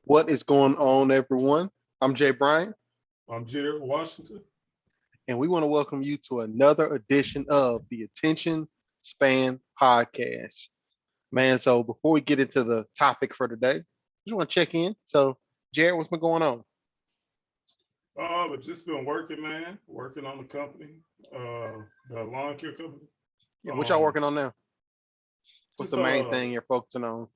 What is going on, everyone? I'm Jay Bryant, I'm Jared Washington. and we want to welcome you to another edition of the Attention Span Podcast. Man, so before we get into the topic for today, just want to check in. So, Jared, what's been going on? But just been working, man. Working on the company, the lawn care company. Yeah, what y'all Um, working on now? What's just the main thing you're focusing on?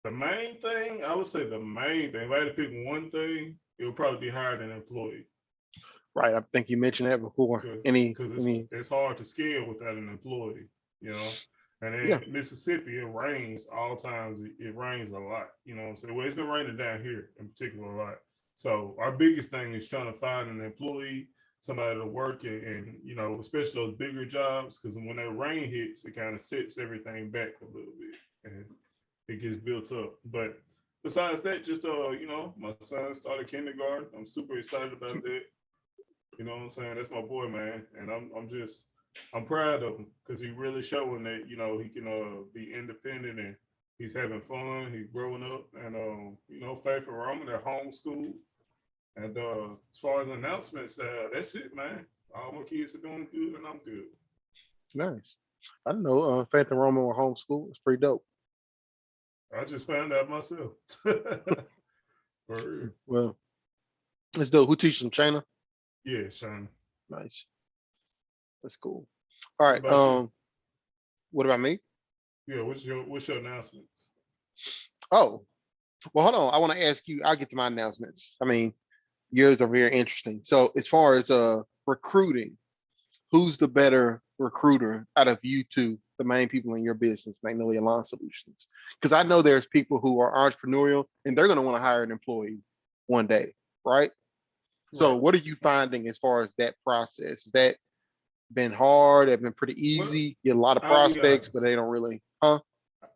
the main thing, I would say the main thing. If I had to pick one thing, it would probably be hiring an employee Right, I think you mentioned that before. because Any, because any, it's hard to scale without an employee, you know. And yeah, in Mississippi, it rains all times. It rains a lot. You know what I'm saying? Well, it's been raining down here in particular a lot. So our biggest thing is trying to find an employee, somebody to work and especially those bigger jobs, because when that rain hits, it kind of sets everything back a little bit and it gets built up. But besides that, just my son started kindergarten. I'm super excited about that. You know what I'm saying? That's my boy, man, and I'm proud of him because he really showing that he can be independent and he's having fun. He's growing up, and Faith and Roman, they're homeschooled. And as far as announcements, that's it, man. All my kids are doing good, and I'm good. nice. I don't know. Faith and Roman were homeschooled. It's pretty dope. I just found out myself. For real. Well, it's dope. Who teaches them? China? Yeah, Sean. Nice. That's cool. All What right. about you? What about me? Yeah, what's your announcements? Oh, well, hold on. I want to ask you. I'll get to my announcements. I mean, yours are very interesting. So, as far as recruiting, who's the better recruiter out of you two, the main people in your business, Magnolia Lawn Solutions? Because I know there's people who are entrepreneurial and they're going to want to hire an employee one day, right? So, Right. what are you finding as far as that process? Has that been hard? Have been pretty Well, easy? Get a lot of I'll be prospects, but honest. they don't really, huh?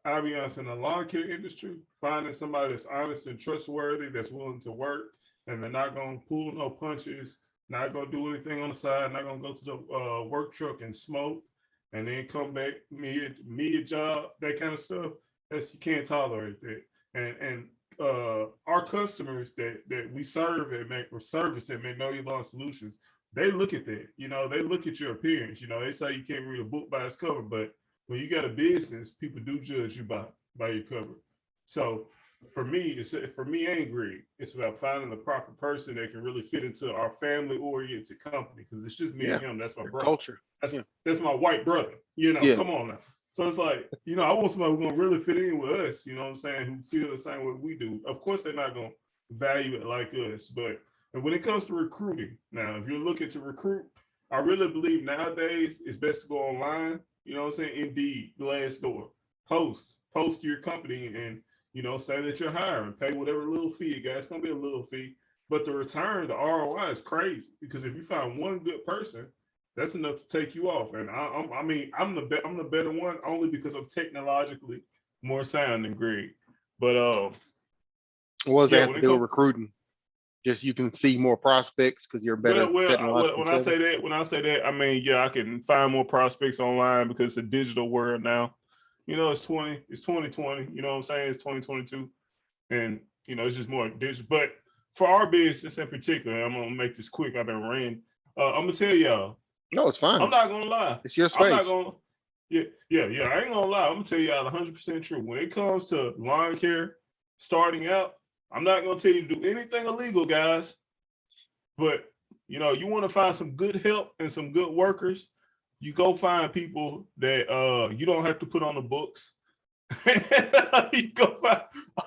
I'll be honest, in the lawn care industry, finding somebody that's honest and trustworthy, that's willing to work, and they're not going to pull no punches, not going to do anything on the side, not going to go to the work truck and smoke, and then come back mid job, that kind of stuff. That's you can't tolerate that. And our customers that we serve and make or service at Magnolia Lawn Solutions, they look at that. They look at your appearance. They say you can't read a book by its cover, but when you got a business, people do judge you by your cover. So for me ain't greed. It's about finding the proper person that can really fit into our family oriented company because it's just me and Yeah, him. That's my your brother. culture. That's Yeah, that's my white brother. yeah, Come on now. So it's like, I want somebody who's gonna really fit in with us, you know what I'm saying, who feel the same way we do. Of course they're not gonna value it like us, but and when it comes to recruiting, now if you're looking to recruit, I really believe nowadays it's best to go online. You know what I'm saying? Indeed, Glassdoor. Post your company and say that you're hiring, pay whatever little fee you got. It's gonna be a little fee, but the return, the ROI is crazy because if you find one good person, that's enough to take you off. And I'm the better one only because I'm technologically more sound than Greg. But what does that yeah, have when to it do with comes recruiting? Just you can see more prospects because you're better technologically when I savvy. say that, I mean, yeah, I can find more prospects online because it's a digital world now. It's 2020. You know what I'm saying? It's 2022, and it's just more digital. But for our business in particular, I'm gonna make this quick. I've been ran. I'm gonna tell y'all. No, it's I'm fine. not gonna lie. It's your I'm not space. gonna. Yeah, yeah, yeah. I ain't gonna lie. I'm gonna tell y'all 100% true. When it comes to lawn care, starting out, I'm not gonna tell you to do anything illegal, guys. But you want to find some good help and some good workers. You go find people that you don't have to put on the books. You go find,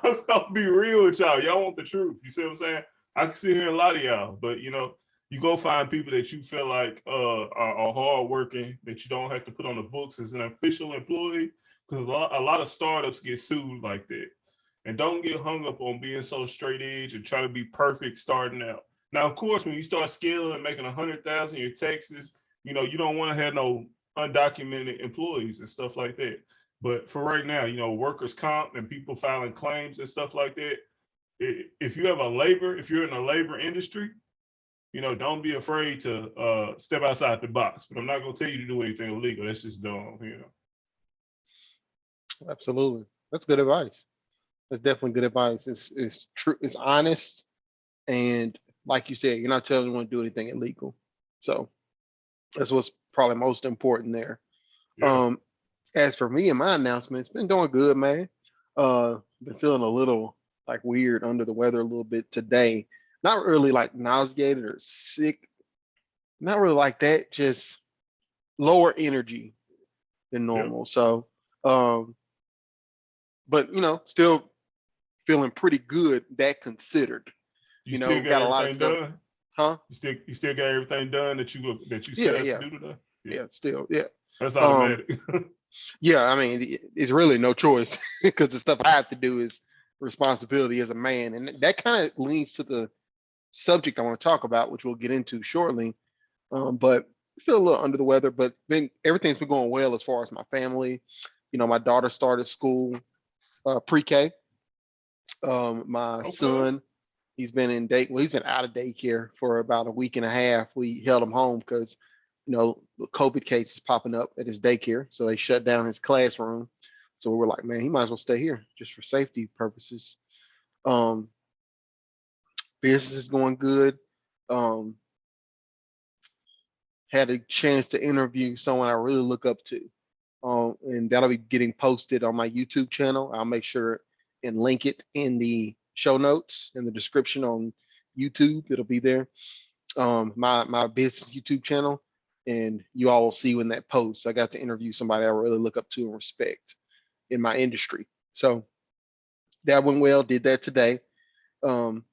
I'm gonna be real with y'all. Y'all want the truth. You see what I'm saying? I can see here a lot of y'all, but you go find people that you feel like are hard working, that you don't have to put on the books as an official employee, because a lot of startups get sued like that. And don't get hung up on being so straight edge and trying to be perfect starting out. Now, of course, when you start scaling and making 100,000 your taxes, you don't want to have no undocumented employees and stuff like that. But for right now, workers' comp and people filing claims and stuff like that. If you have if you're in a labor industry, don't be afraid to step outside the box. But I'm not gonna tell you to do anything illegal. That's just dumb. Absolutely. That's good advice. That's definitely good advice. It's true. It's honest, and like you said, you're not telling anyone to do anything illegal. So that's what's probably most important there. Yeah. Um, as for me and my announcements, been doing good, man. Been feeling a little like weird under the weather a little bit today. Not really like nauseated or sick. Not really like that. Just lower energy than Yeah. normal. So, um, but still feeling pretty good. That considered, You still got got a lot of everything stuff, done? huh? You still got everything done that you Yeah, set out to yeah, do today? Yeah. yeah. Still, yeah. That's Um, automatic. yeah. I mean, it's really no choice because the stuff I have to do is responsibility as a man, and that kind of leads to the subject I want to talk about, which we'll get into shortly. But I feel a little under the weather, but been everything's been going well as far as my family. My daughter started school, pre-K. My Okay. son, he's been out of daycare for about a week and a half. We held him home because, the COVID cases popping up at his daycare. So they shut down his classroom. So we were like, man, he might as well stay here just for safety purposes. Um, Business is going good. Um, had a chance to interview someone I really look up to. And that'll be getting posted on my YouTube channel. I'll make sure and link it in the show notes in the description on YouTube. It'll be there. My business YouTube channel, and you all will see when that posts. I got to interview somebody I really look up to and respect in my industry. So that went well. Did that today. Um,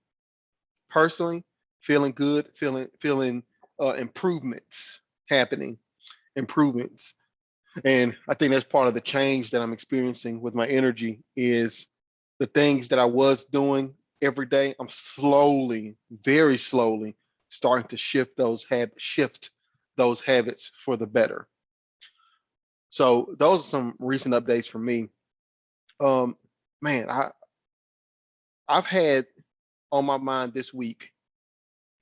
Personally, feeling good, feeling improvements happening, improvements. And I think that's part of the change that I'm experiencing with my energy is the things that I was doing every day. I'm slowly, very slowly starting to shift those habits for the better. So those are some recent updates for me. Um, Man, I've had on my mind this week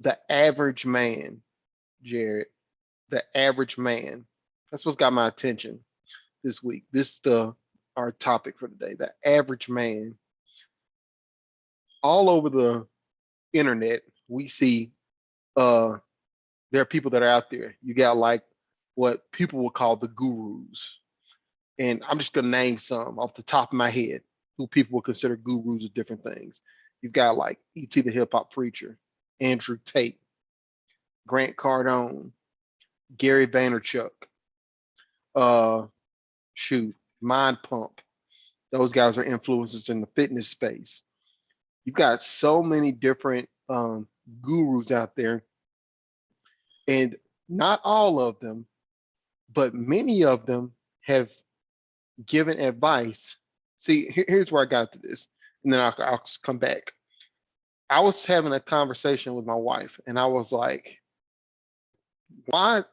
the average man, Jared, the average man. That's what's got my attention this week. This is the our topic for today. The average man. All over the internet, we see uh there are people that are out there. You got like what people will call the gurus. And I'm just gonna name some off the top of my head who people will consider gurus of different things. You've got like E.T. the hip hop preacher, Andrew Tate, Grant Cardone, Gary Vaynerchuk, uh shoot, Mind Pump. Those guys are influencers in the fitness space. You've got so many different gurus out there, and not all of them, but many of them have given advice. See, here's where I got to this, and then I'll come back. I was having a conversation with my wife, and I was like, why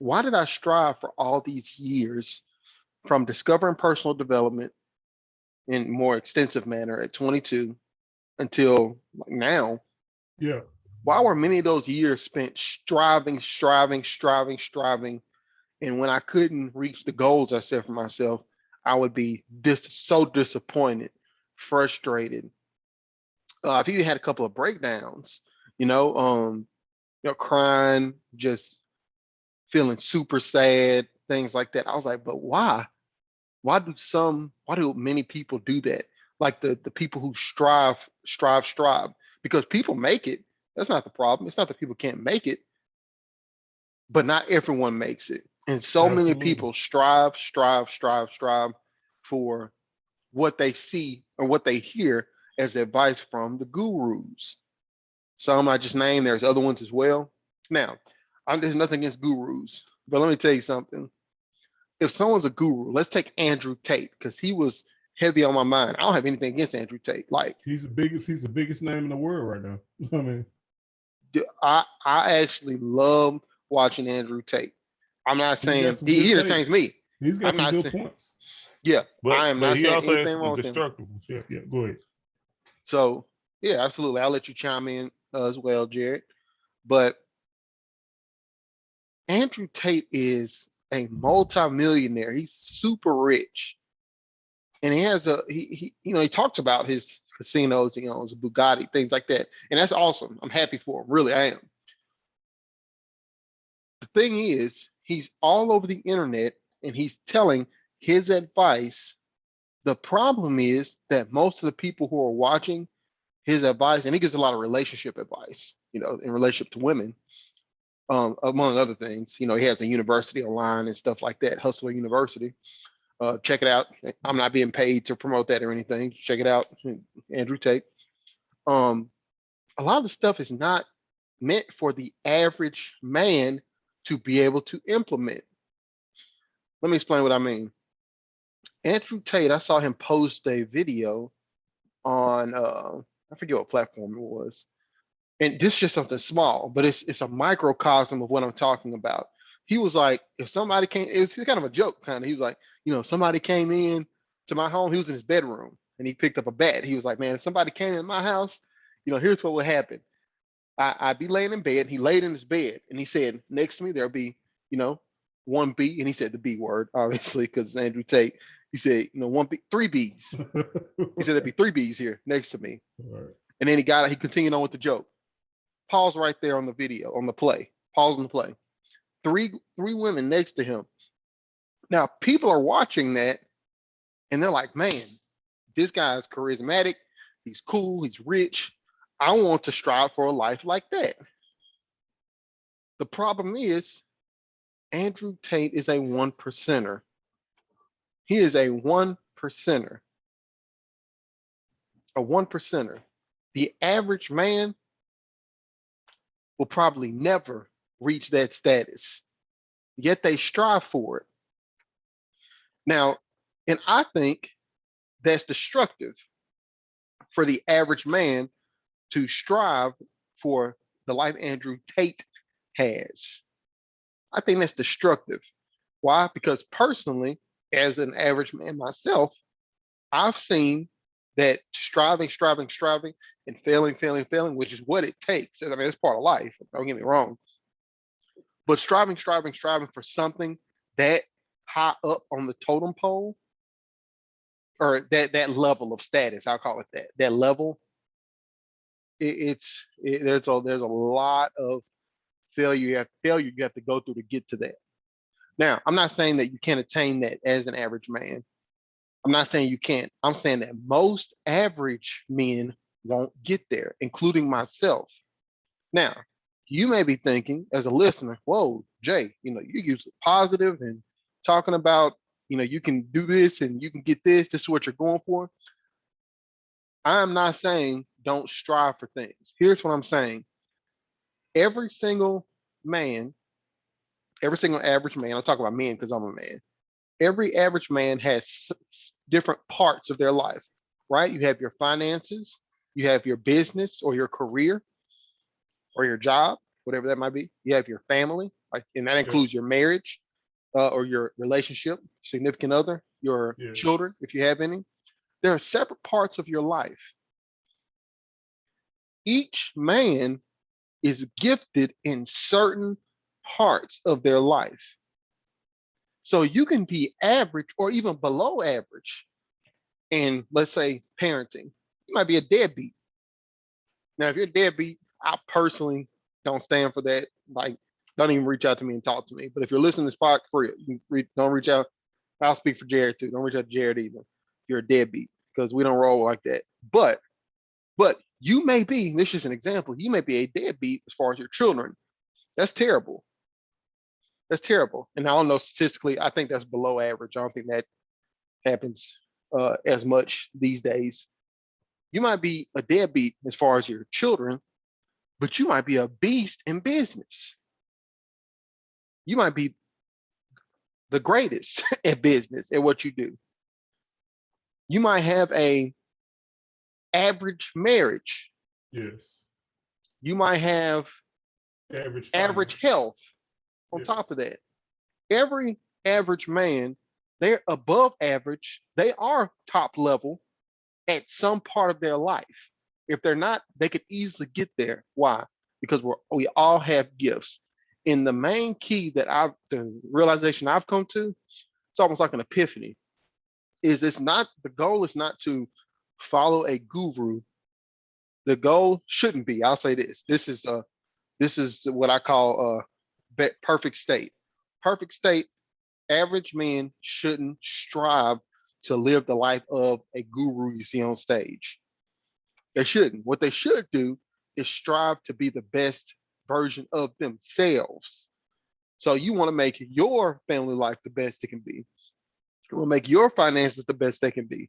why did I strive for all these years from discovering personal development in more extensive manner at 22 until like now? Yeah. Why were many of those years spent striving? And when I couldn't reach the goals I set for myself, I would be so disappointed, frustrated. I've even had a couple of breakdowns, you know, um, crying, just feeling super sad, things like that. I was like, but why? Why do many people do that? Like the people who strive, because people make it. That's not the problem. It's not that people can't make it, but not everyone makes it. And so many Absolutely. people strive for what they see or what they hear as advice from the gurus. Some I just named, there's other ones as well. Now, there's nothing against gurus, but let me tell you something. If someone's a guru, let's take Andrew Tate, because he was heavy on my mind. I don't have anything against Andrew Tate. Like, He's the biggest name in the world right now. I mean, I actually love watching Andrew Tate. I'm not he's got saying some good he entertains me. takes. He's got I'm some not good saying, points. yeah, But I am but not he saying also has anything some wrong with him. destructible. Yeah, yeah. Go ahead. So, yeah, absolutely. I'll let you chime in as well, Jared. But Andrew Tate is a multimillionaire. He's super rich. and he has he talks about his casinos, he owns a Bugatti, things like that, and that's awesome. I'm happy for him, really, I am. The thing is, he's all over the internet and he's telling his advice. The problem is that most of the people who are watching his advice, and he gives a lot of relationship advice, in relationship to women, among other things. He has a university online and stuff like that, Hustler University. Check it out. I'm not being paid to promote that or anything. Check it out, Andrew Tate. Um, a lot of the stuff is not meant for the average man to be able to implement. Let me explain what I mean. Andrew Tate, I saw him post a video on I forget what platform it was. And this is just something small, but it's a microcosm of what I'm talking about. He was like, if somebody came, it's kind of a joke, kind of. He was like, somebody came in to my home. He was in his bedroom and he picked up a bat. He was like, man, if somebody came in my house, here's what would happen. I'd be laying in bed. He laid in his bed and he said, next to me, there'll be, one B. And he said the B word, obviously, because Andrew Tate. He said, one B, three B's. He said there'd be three B's here next to me. Right. And then he continued on with the joke. Pause right there on the video, on the play. Pause on the play. Three women next to him. Now, people are watching that and they're like, man, this guy is charismatic. He's cool. He's rich. I want to strive for a life like that. The problem is, Andrew Tate is a one percenter. He is a one percenter. A one percenter. The average man will probably never reach that status, yet they strive for it. Now, and I think that's destructive for the average man to strive for the life Andrew Tate has. I think that's destructive. Why? Because personally, as an average man myself, I've seen that striving, and failing, which is what it takes. I mean, it's part of life. Don't get me wrong. But striving for something that high up on the totem pole, or that level of status, I'll call it that level. There's a lot of failure you have to go through to get to that. Now, I'm not saying that you can't attain that as an average man. I'm not saying you can't. I'm saying that most average men won't get there, including myself. Now, you may be thinking as a listener, whoa, Jay, you're usually positive and talking about, you can do this and you can get this. This is what you're going for. I'm not saying don't strive for things. Here's what I'm saying. Every single man, every single average man, I'll talk about men because I'm a man. Every average man has different parts of their life, right? You have your finances, you have your business or your career or your job, whatever that might be. You have your family, and that includes your marriage or your relationship, significant other, your children, if you have any. There are separate parts of your life. Each man is gifted in certain parts of their life. So you can be average or even below average in, let's say, parenting. You might be a deadbeat. Now, if you're a deadbeat, I personally don't stand for that. Like, don't even reach out to me and talk to me. But if you're listening to this podcast, for real, don't reach out. I'll speak for Jared too. Don't reach out to Jared either. If you're a deadbeat, because we don't roll like that. But you may be, this is an example, you may be a deadbeat as far as your children. That's terrible. That's terrible. And I don't know statistically, I think that's below average. I don't think that happens as much these days. You might be a deadbeat as far as your children, but you might be a beast in business. You might be the greatest at business, at what you do. You might have a average marriage. Yes. You might have average health on top of that. Every average man, they're above average. They are top level at some part of their life. If they're not, they could easily get there. Why? Because we all have gifts. And the main key that the realization I've come to, it's almost like an epiphany. is it's not the goal is not to follow a guru. The goal shouldn't be. I'll say this. This is what I call perfect state. Perfect state. Average men shouldn't strive to live the life of a guru you see on stage. They shouldn't. What they should do is strive to be the best version of themselves. So you want to make your family life the best it can be. You want to make your finances the best they can be.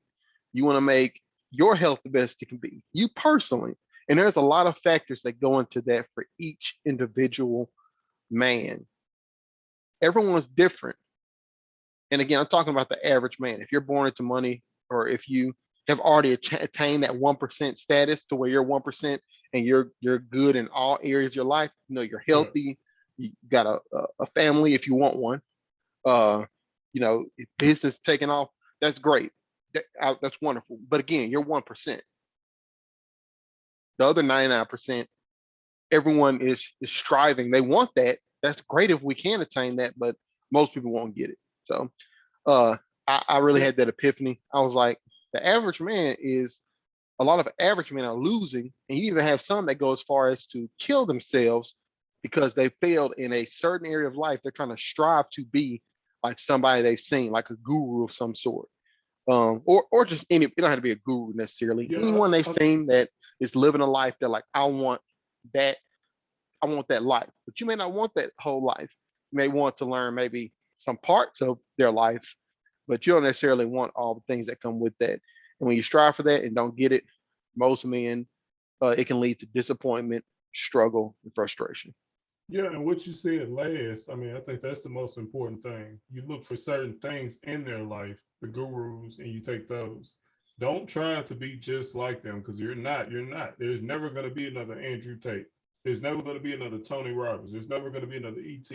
You want to make your health the best it can be. You personally. And there's a lot of factors that go into that for each individual man. Everyone's different. And again, I'm talking about the average man. If you're born into money, or if you have already attained that 1% status to where you're 1% and you're good in all areas of your life, you know, you're healthy, you got a family if you want one, you know, if business taking off, that's great. That's wonderful. But again, you're 1%. The other 99%, everyone is striving. They want that. That's great if we can attain that, but most people won't get it. So I really had that epiphany. I was like, the average man is, a lot of average men are losing, and you even have some that go as far as to kill themselves because they failed in a certain area of life. They're trying to strive to be like somebody they've seen, like a guru of some sort, or just any. It don't have to be a guru necessarily. Yeah, Anyone they've seen that is living a life that like, I want that. I want that life, but you may not want that whole life. You may want to learn maybe some parts of their life, but you don't necessarily want all the things that come with that. And when you strive for that and don't get it, most men, it can lead to disappointment, struggle, and frustration. Yeah, and what you said last, I mean, I think that's the most important thing. You look for certain things in their life, the gurus, and you take those. Don't try to be just like them, because you're not. You're not. There's never going to be another Andrew Tate. There's never going to be another Tony Robbins. There's never going to be another ET.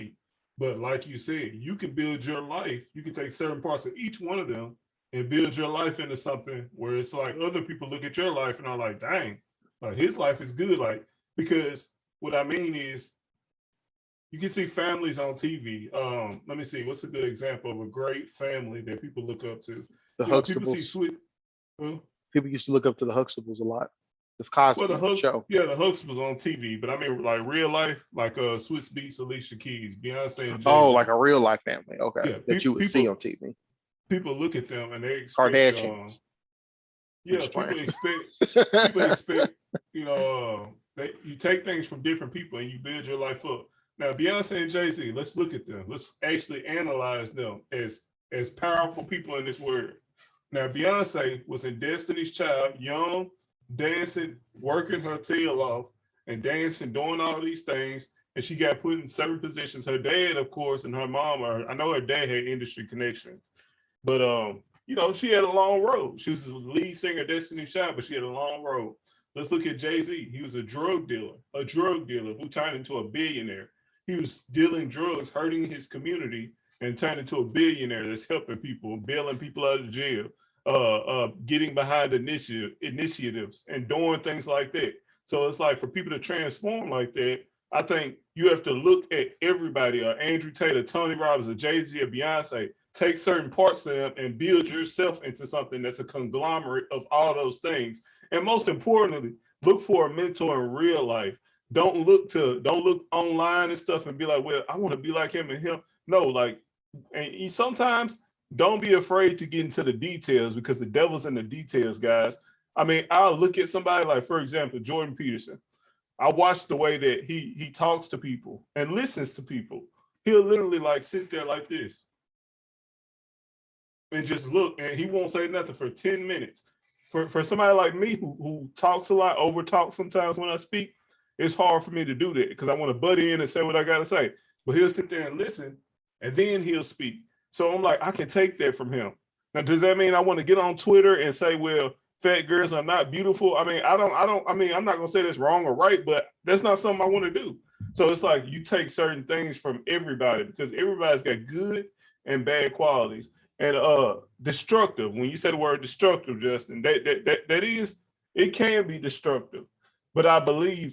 But like you said, you can build your life. You can take certain parts of each one of them and build your life into something where it's like other people look at your life and are like, dang, like his life is good. Like, because what I mean is, you can see families on TV. Let me see, what's a good example of a great family that people look up to? The You know, people see Huxtables, sweet. Huh? people used to look up to the Huxtables a lot. The Well, Cosby Show. yeah, the Hooks was on TV, but I mean, like real life, like Swiss Beats, Alicia Keys, Beyonce, and Jay Oh, Z. like a real life family. Okay, Yeah, that you would see on TV. people look at them and they expect, Kardashians. I'm yeah, just playing. people expect, you know, you take things from different people and you build your life up. Now, Beyonce and Jay Z, let's look at them. Let's actually analyze them as powerful people in this world. Now, Beyonce was in Destiny's Child, young, dancing, working her tail off, and dancing, doing all these things. And she got put in certain positions. Her dad, of course, and her mom, I know her dad had industry connections, but you know, she had a long road. She was the lead singer of Destiny's Child, but she had a long road. Let's look at Jay-Z. He was a drug dealer who turned into a billionaire. He was dealing drugs, hurting his community, and turned into a billionaire that's helping people, bailing people out of jail, getting behind initiatives and doing things like that. So it's like, for people to transform like that, I think you have to look at everybody, Andrew Tate, or Tony Robbins, or Jay-Z, or Beyonce, take certain parts of them and build yourself into something that's a conglomerate of all those things. And most importantly, look for a mentor in real life. Don't look online and stuff and be like, well, I want to be like him and him. No, like, and sometimes don't be afraid to get into the details, because the devil's in the details, guys. I mean, I'll look at somebody like, for example, Jordan Peterson. I watch the way that he talks to people and listens to people. He'll literally like sit there like this and just look, and he won't say nothing for 10 minutes. For somebody like me who talks a lot, over talks sometimes when I speak, it's hard for me to do that because I want to butt in and say what I got to say. But he'll sit there and listen, and then he'll speak. So I'm like, I can take that from him. Now, does that mean I want to get on Twitter and say, well, fat girls are not beautiful? I mean, I'm not gonna say that's wrong or right, but that's not something I want to do. So it's like, you take certain things from everybody, because everybody's got good and bad qualities. And destructive, when you say the word destructive, Justin, that is, it can be destructive. But I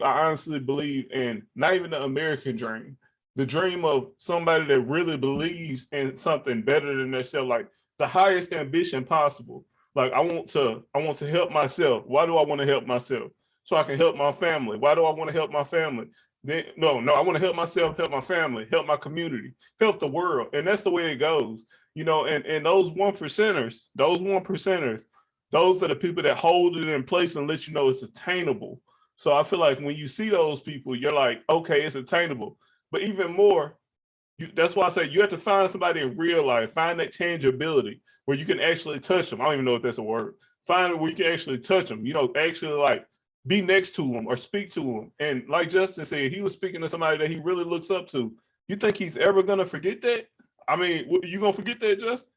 honestly believe in not even the American dream, the dream of somebody that really believes in something better than themselves. Like, the highest ambition possible. Like I want to help myself. Why do I want to help myself? So I can help my family. Why do I want to help my family? Then no, I want to help myself, help my family, help my community, help the world. And that's the way it goes. And those one percenters, those are the people that hold it in place and let you know it's attainable. So I feel like when you see those people, you're like, okay, it's attainable. But even more, that's why I say you have to find somebody in real life, find that tangibility where you can actually touch them. I don't even know if that's a word. Find it where you can actually touch them, actually like be next to them or speak to them. And like Justin said, he was speaking to somebody that he really looks up to. You think he's ever going to forget that? I mean, you going to forget that, Justin?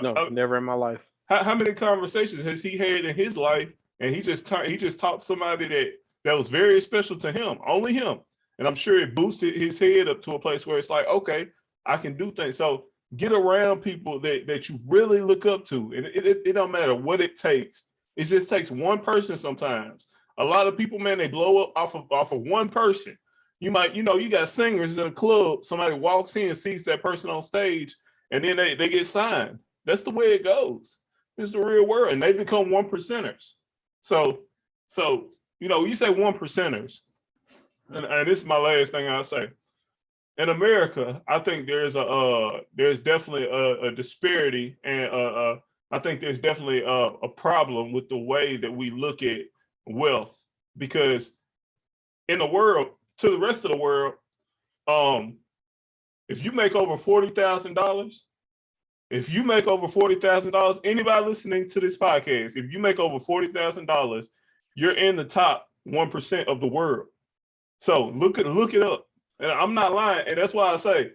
No, never in my life. How many conversations has he had in his life? And he just taught somebody that was very special to him, only him. And I'm sure it boosted his head up to a place where it's like, okay, I can do things. So get around people that you really look up to. And it don't matter what it takes. It just takes one person sometimes. A lot of people, man, they blow up off of one person. You might, you got singers in a club, somebody walks in, sees that person on stage, and then they get signed. That's the way it goes. It's the real world. And they become one percenters. So you say one percenters. And this is my last thing I'll say. In America, I think there's definitely a disparity, and I think there's definitely a problem with the way that we look at wealth, because in the world, to the rest of the world, if you make over $40,000, anybody listening to this podcast, if you make over $40,000, you're in the top 1% of the world. So look it up. And I'm not lying. And that's why I say,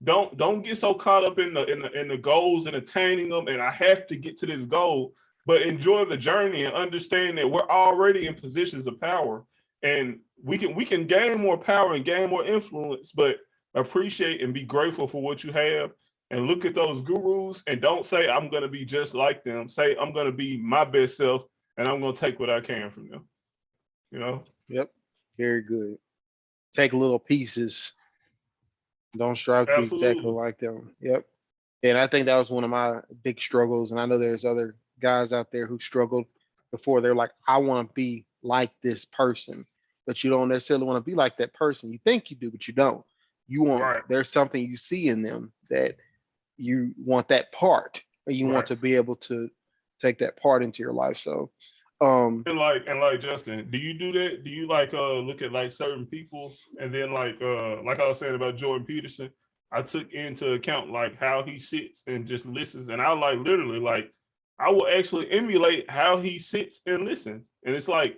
don't get so caught up in the goals and attaining them. And I have to get to this goal, but enjoy the journey and understand that we're already in positions of power, and we can gain more power and gain more influence, but appreciate and be grateful for what you have. And look at those gurus and don't say, I'm going to be just like them. Say, I'm going to be my best self and I'm going to take what I can from them. Yep. Very good. Take little pieces. Don't strive to be exactly like them. Yep. And I think that was one of my big struggles. And I know there's other guys out there who struggled before. They're like, I want to be like this person, but you don't necessarily want to be like that person. You think you do, but you don't. You want, right. There's something you see in them that you want that part, and you want to be able to take that part into your life. So, and like Justin, do you do that? Do you look at like certain people, and then like I was saying about Jordan Peterson, I took into account like how he sits and just listens, and I like literally like I will actually emulate how he sits and listens, and it's like,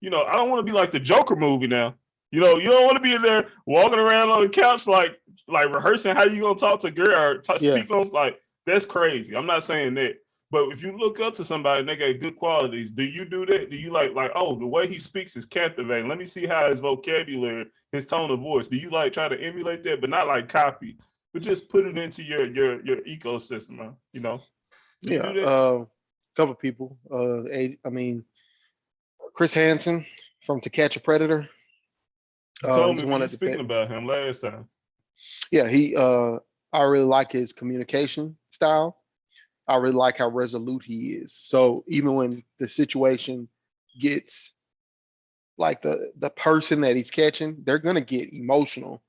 I don't want to be like the Joker movie now. You don't want to be in there walking around on the couch like rehearsing how you gonna talk to girl or speak on, like, that's crazy. I'm not saying that. But if you look up to somebody and they got good qualities, do you do that? Do you like, oh, the way he speaks is captivating. Let me see how his vocabulary, his tone of voice. Do you like try to emulate that, but not like copy, but just put it into your ecosystem, Yeah. A couple of people. I mean, Chris Hansen from To Catch a Predator. You told me you were speaking about him last time. Yeah, I really like his communication style. I really like how resolute he is. So even when the situation gets like the person that he's catching, they're gonna get emotional.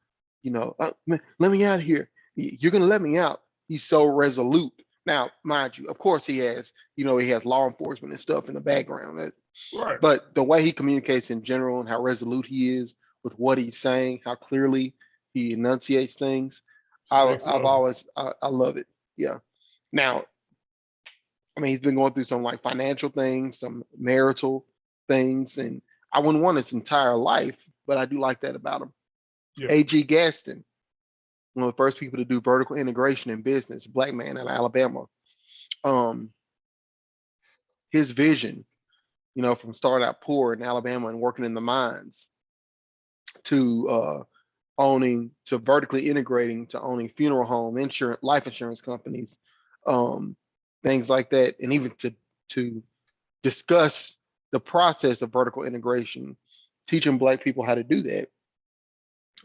Let me out of here. You're gonna let me out. He's so resolute. Now, mind you, of course he has law enforcement and stuff in the background. Right. But the way he communicates in general and how resolute he is with what he's saying, how clearly he enunciates things, I love it. Yeah. Now, I mean, he's been going through some like financial things, some marital things, and I wouldn't want his entire life, but I do like that about him. Yeah. A.G. Gaston, one of the first people to do vertical integration in business, Black man in Alabama. His vision, from starting out poor in Alabama and working in the mines to vertically integrating to owning funeral home, life insurance companies, things like that, and even to discuss the process of vertical integration, teaching Black people how to do that,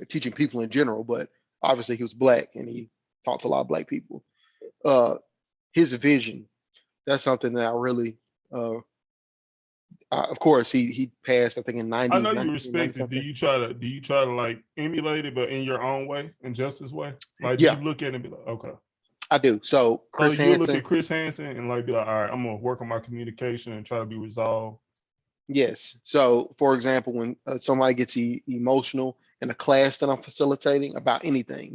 teaching people in general, but obviously he was Black and he taught a lot of Black people. his vision. That's something that I really, uh, of course, he passed, I think, in I 90, know you 90 respect it. Do something. you try to like emulate it, but in your own way, in Justice way? Like, do Yeah, you look at it and be like, okay? I do. So So Chris you'll look Hansen, at Chris Hansen and like be like, all right, I'm gonna work on my communication and try to be resolved. yes. So for example, when somebody gets emotional in a class that I'm facilitating about anything,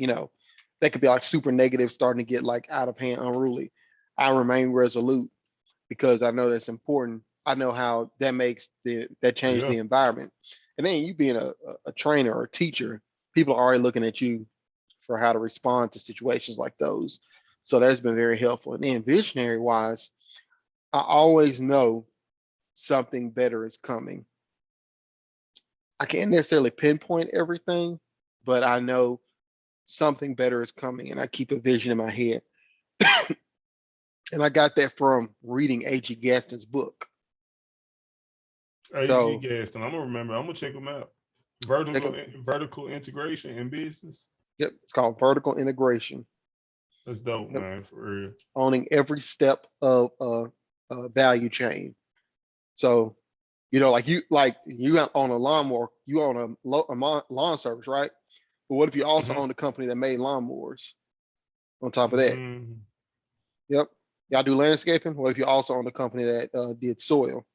they could be like super negative, starting to get like out of hand, unruly. I remain resolute because I know that's important. I know how that makes that change Yeah, the environment. And then you being a trainer or a teacher, people are already looking at you for how to respond to situations like those. So that's been very helpful. And then visionary wise, I always know something better is coming. I can't necessarily pinpoint everything, but I know something better is coming and I keep a vision in my head. And I got that from reading A.G. Gaston's book. A.G. So Gaston. I'm gonna remember. I'm gonna check them out. check Vertical it. vertical integration in business. Yep, it's called vertical integration. That's dope, Yep. man. For real. Owning every step of a value chain. So, like you own a lawnmower, you own lawn service, right? But what if you also Mm-hmm. own the company that made lawnmowers on top of that? Mm-hmm. Yep. Y'all do landscaping. What if you also own the company that did soil?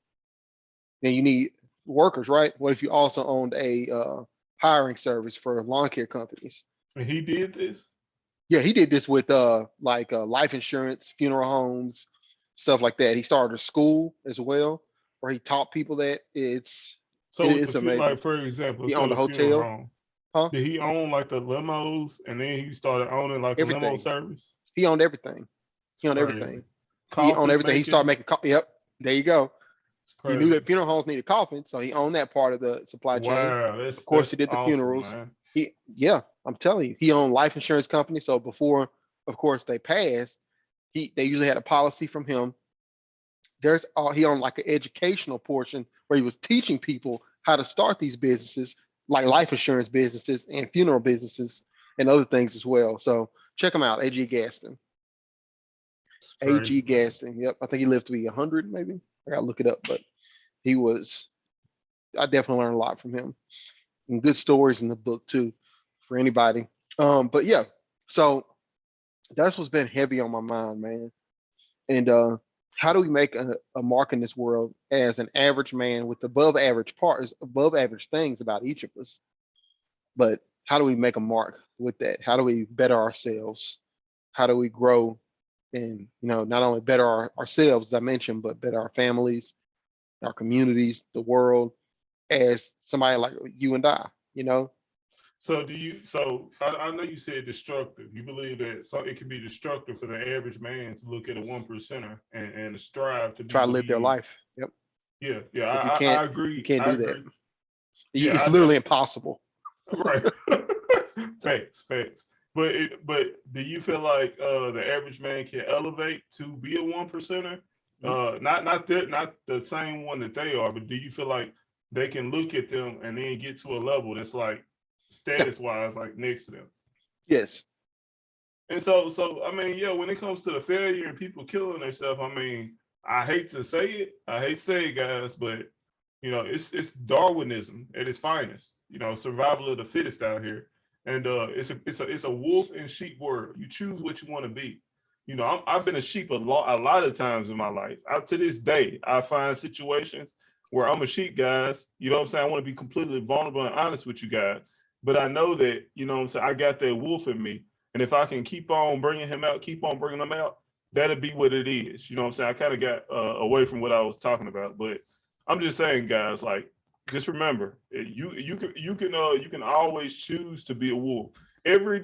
Then you need workers, right? What if you also owned a hiring service for lawn care companies? And he did this. Yeah, he did this with life insurance, funeral homes, stuff like that. He started a school as well where he taught people that So with the it's amazing. like, for example, He let's go owned a to funeral hotel, home. huh? Did he own like the limos, and then he started owning like a limo Everything. service? He owned everything. It's He owned crazy. everything. He owned Coffin everything. He started making. making. Yep, there you go. It's He knew crazy. that funeral homes needed coffins, so he owned that part of the supply chain. Wow, Of course, that's he did the awesome, funerals. man. Yeah, I'm telling you, he owned life insurance company. So before, of course, they passed, they usually had a policy from him. He owned like an educational portion where he was teaching people how to start these businesses, like life insurance businesses and funeral businesses and other things as well. So check him out, A.G. Gaston. It's A.G. crazy, man. Gaston. Yep, I think he lived to be 100, maybe. I gotta look it up, but he was. I definitely learned a lot from him and good stories in the book too, for anybody. But yeah, so that's what's been heavy on my mind, man. And how do we make a mark in this world as an average man with above average things about each of us? But how do we make a mark with that? How do we better ourselves? How do we grow and not only better ourselves, as I mentioned, but better our families, our communities, the world, as somebody like you and I, So do you? So I know you said destructive. You believe that it can be destructive for the average man to look at a one percenter and strive to be try to what live their he is. life. Yep. Yeah, yeah. Because I you agree. can't I do that. agree. Yeah, It's I literally definitely impossible. right. Facts, facts. But do you feel like the average man can elevate to be a one percenter? Not the same one that they are, but do you feel like they can look at them and then get to a level that's like Yeah. status wise, like next to them? Yes. And so I mean, yeah, when it comes to the failure and people killing themselves, I mean, I hate to say it, guys, but it's Darwinism at its finest. Survival of the fittest out here, and it's a wolf and sheep world. You choose what you want to be. I've been a sheep a lot of times in my life. To this day, I find situations where I'm a sheep, guys. You know what I'm saying? I want to be completely vulnerable and honest with you guys, but I know that what I'm saying, I got that wolf in me, and if I can keep on bringing him out, keep on bringing him out, that'll be what it is. You know what I'm saying? I kind of got away from what I was talking about, but I'm just saying, guys, like, just remember, you can always choose to be a wolf. Every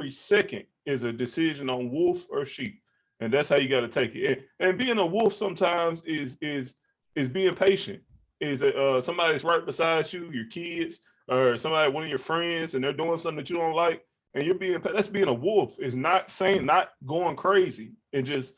second is a decision on wolf or sheep, and that's how you got to take it. And being a wolf sometimes is being patient. Is somebody's right beside you, your kids, or somebody, one of your friends, and they're doing something that you don't like, and that's being a wolf. Is not going crazy and just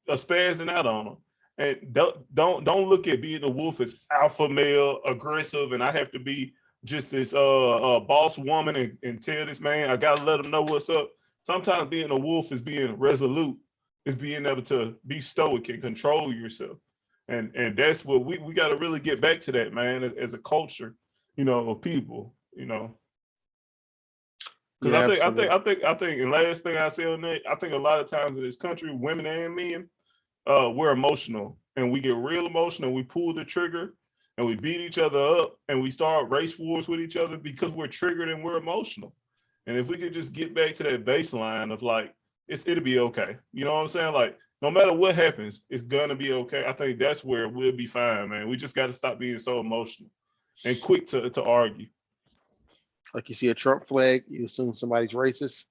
spazzing out on them. And don't look at being a wolf as alpha male, aggressive, and I have to be just this boss woman and tell this man I gotta let him know what's up. Sometimes being a wolf is being resolute is being able to be stoic and control yourself. And that's what we got to really get back to that, man, as a culture, of people, Because Yeah, absolutely. I think, and last thing I say on that, I think a lot of times in this country, women and men, we're emotional and we get real emotional. We pull the trigger and we beat each other up and we start race wars with each other because we're triggered and we're emotional. And if we could just get back to that baseline of like, it'll be okay. You know what I'm saying? Like, no matter what happens, it's gonna be okay. I think that's where we'll be fine, man. We just got to stop being so emotional and quick to argue. Like you see a Trump flag, you assume somebody's racist,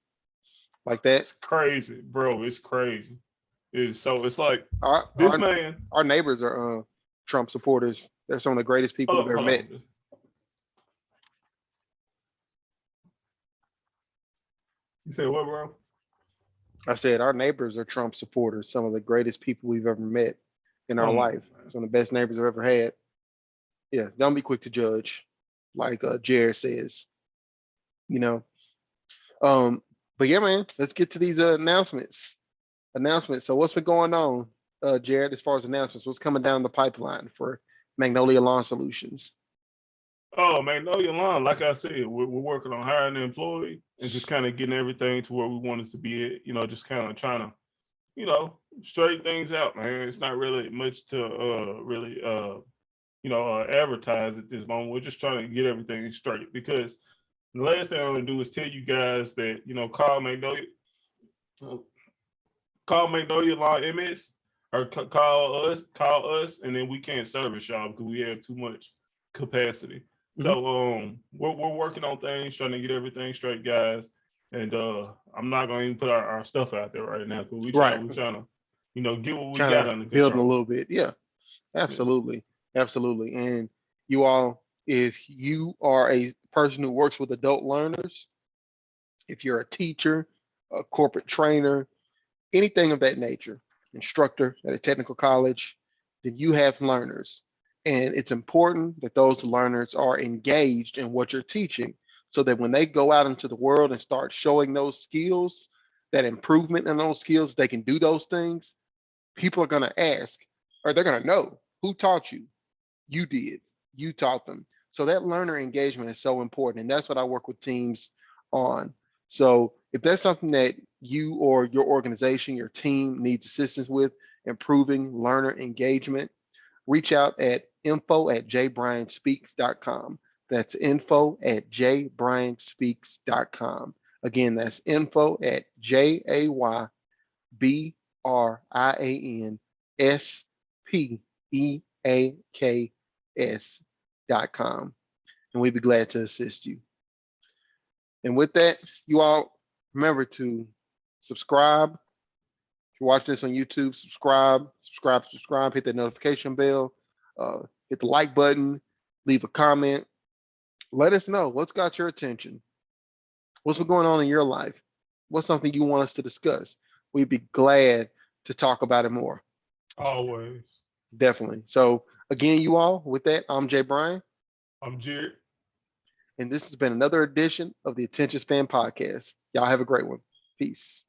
like that. It's crazy, bro. It's crazy. It's like Our this our, man. our neighbors are Trump supporters. They're some of the greatest people we've ever Hold met. on. You said what, bro? I said our neighbors are Trump supporters, some of the greatest people we've ever met in our Come on, life. man. Some of the best neighbors I've ever had. Yeah, don't be quick to judge, like Jared says. You know. But yeah, man, let's get to these announcements. Announcements. So what's been going on, Jared, as far as announcements? What's coming down the pipeline for Magnolia Lawn Solutions? Oh, Magnolia Lawn, like I said, we're working on hiring an employee and just kind of getting everything to where we want it to be at. Just kind of trying to, straighten things out, man. It's not really much to really advertise at this moment. We're just trying to get everything straight because the last thing I want to do is tell you guys that, call Magnolia Lawn MS or call us, and then we can't service y'all because we have too much capacity. Mhm. So we're working on things, trying to get everything straight, guys. And I'm not gonna even put our stuff out there right now because Right. we're trying to, get what we Kind got of under building a control. little bit. Yeah, Yeah. absolutely. Absolutely. And you all, if you are a person who works with adult learners, if you're a teacher, a corporate trainer, anything of that nature, instructor at a technical college, then you have learners. And it's important that those learners are engaged in what you're teaching so that when they go out into the world and start showing those skills, that improvement in those skills, they can do those things, people are going to ask, or they're going to know who taught you. You did. You taught them. So that learner engagement is so important. And that's what I work with teams on. So if that's something that you or your organization, your team needs assistance with, improving learner engagement, reach out at info@jbryanspeaks.com. That's info@jbryanspeaks.com. Again, that's info@jaybryanspeaks.com. And we'd be glad to assist you. And with that, you all remember to subscribe. If you're watching this on YouTube, subscribe, hit that notification bell, hit the like button, leave a comment. Let us know what's got your attention. What's been going on in your life? What's something you want us to discuss? We'd be glad to talk about it more. Always. Definitely. So again, you all, with that, I'm Jay Bryan, I'm Jared. and this has been another edition of the Attention Span Podcast. Y'all have a great one. Peace.